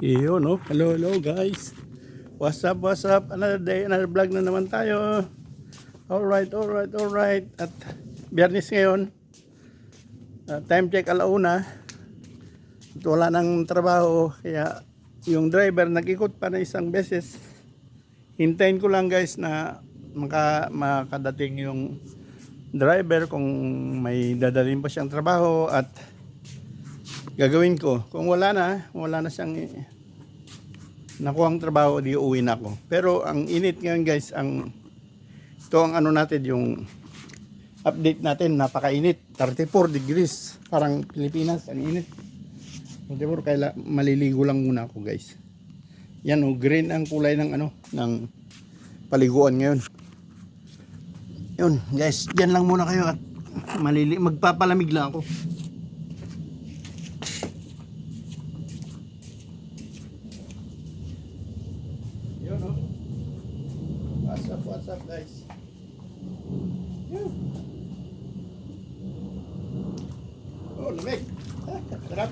Iyo, no? Hello, hello guys. What's up, what's up? Another day, another vlog na naman tayo. Alright, alright, alright. At biyernes ngayon. Time check alauna. At wala nang trabaho. Kaya yung driver nag-ikot pa na isang beses. Hintayin ko lang guys na makadating yung driver kung may dadalhin pa siyang trabaho at gagawin ko. Kung wala na siyang nakuhang trabaho, di uwi na ako. Pero ang init ngayon guys, ito ang ano natin, yung update natin, napakainit, 34 degrees, parang Pilipinas, ang init. 34, kaya maliligo lang muna ako guys. Yan o, green ang kulay ng ng paliguan ngayon. Yun guys, dyan lang muna kayo at magpapalamig lang ako. Yun o. What's up guys? Yun. Oh, lamig. Sarap.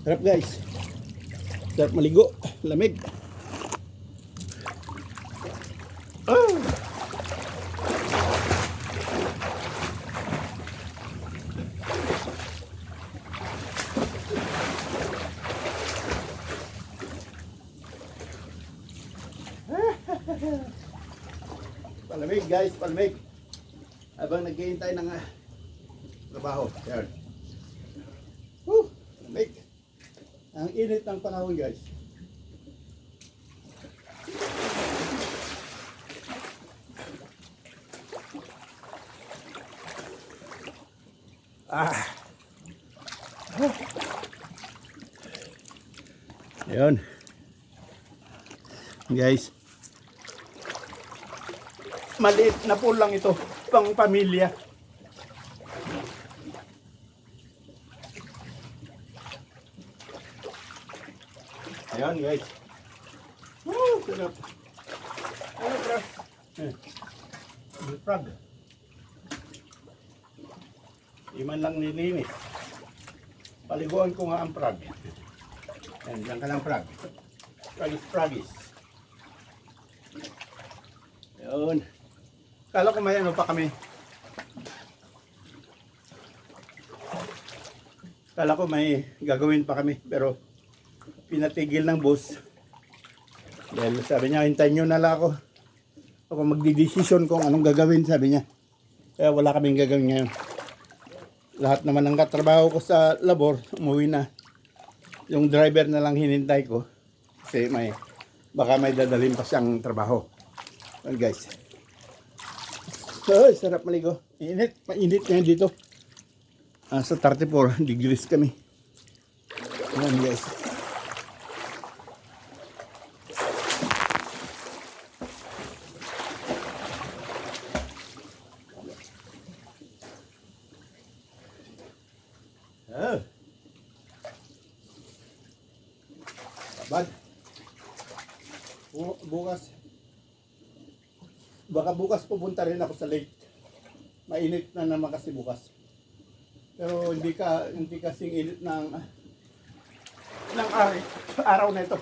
Sarap guys. Sarap maligo. Lamig. Oh. Palamig guys, palamig. Habang naghihintay ng trabaho. Yan. Palamig. Ang init ng panahon guys. Ayun. Guys. Maliit na pool lang ito, pang pamilya. Ayan guys. Sarap. Ano bro? Frog. Iman lang nilinis. Paliguan ko nga ang frog. Ayan, yan ka lang frog. Frogis. Ayan. Kala ko may ano pa kami. Kala ko may gagawin pa kami, pero pinatigil ng boss. Dahil sabi niya, hintayin nyo na lang ako. Ako magdidesisyon kung anong gagawin, sabi niya. Kaya wala kaming gagawin ngayon. Lahat naman ng katrabaho ko sa labor, umuwi na. Yung driver na lang hinintay ko. Kasi baka may dadalhin pa siyang trabaho. Well guys. Ay, sarap maligo. Mainit ngayon dito. Sa 34 degrees kami. Ayan guys. Bad. Bukas. Baka bukas pupunta rin ako sa lake. Mainit na naman kasi bukas. Pero hindi kasing init ng araw na ito.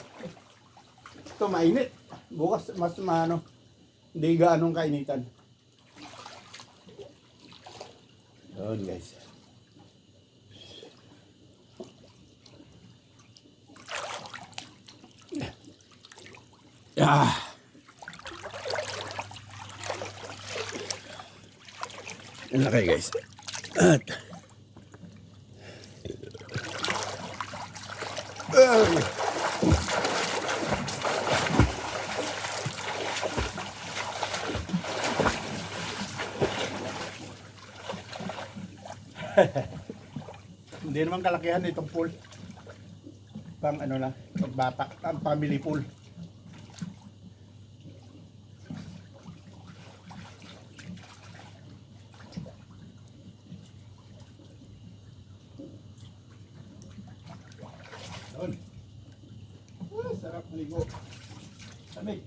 Ito mainit. Bukas mas hindi gaanong kainitan. Yun guys. Yan kayo guys. At hindi naman kalakihan itong pool. Pang lang, pagbata, ang family pool. Sarap maligo. Lamig.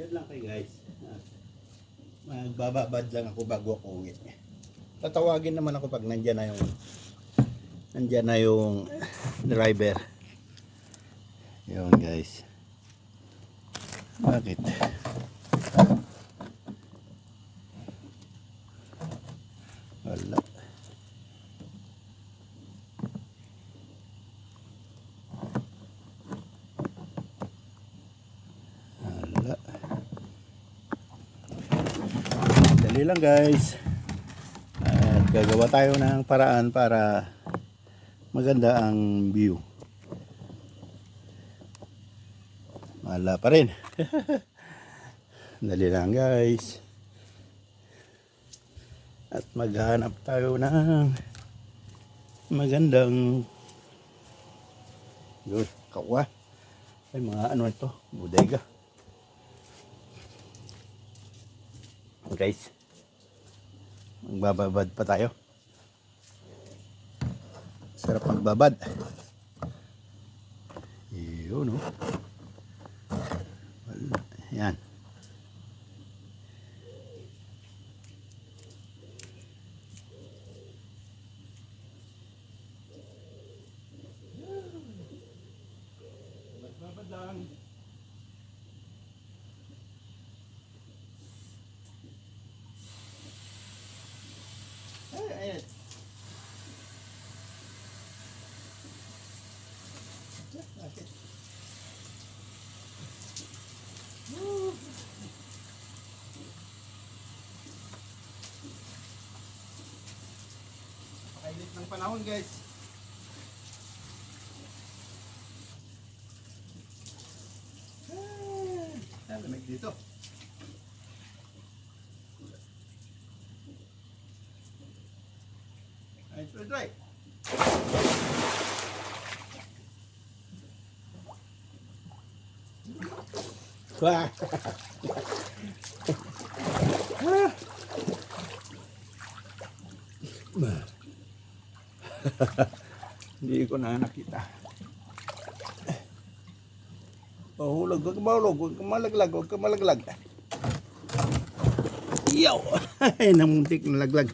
Yan lang kay guys. Magbababad lang ako bago ako uwi. Tatawagin naman ako pag nandyan na yung driver. Yun guys. Bakit? Wala. Wala. Dali lang guys. At gagawa tayo ng paraan para maganda ang view. Wala pa rin. Dali lang guys. At maghanap tayo ng magandang yun, kawa. Ay mga ano ito, bodega. Guys, magbababad pa tayo. Sarap magbabad. Yun o. Yan. Magbabad lang. Ay, Pakainit ng panahon guys. Lamig dito. Ay, dry. Wah. Hindi ko na nakita. Mahulog, huwag ka mahulog, huwag ka malaglag, huwag ka malaglag. Yaw! Ay, namuntik na laglag.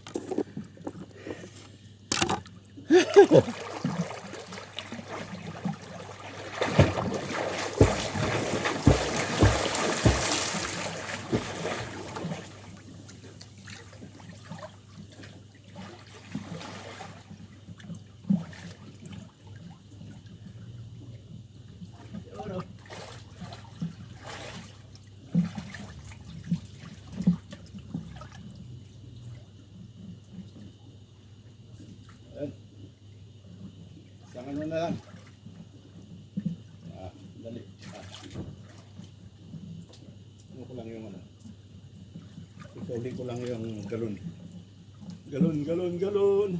Isang ano na lang. Dali. Ano ko lang yung ano. Isuli ko lang yung galon. Galon.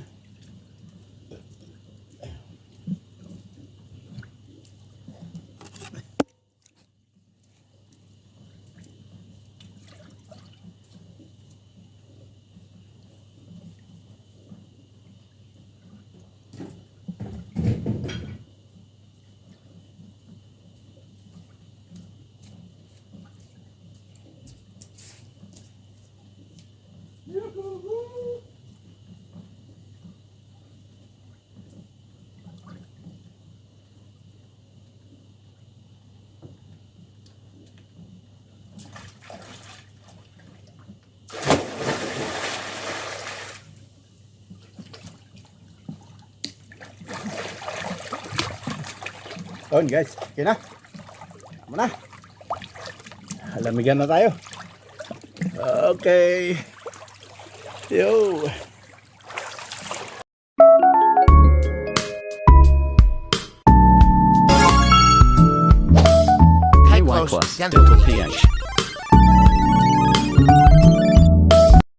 Doon guys, okay na. Tama na. Lamigan na tayo. Okay. Yo. High close. Dental pH.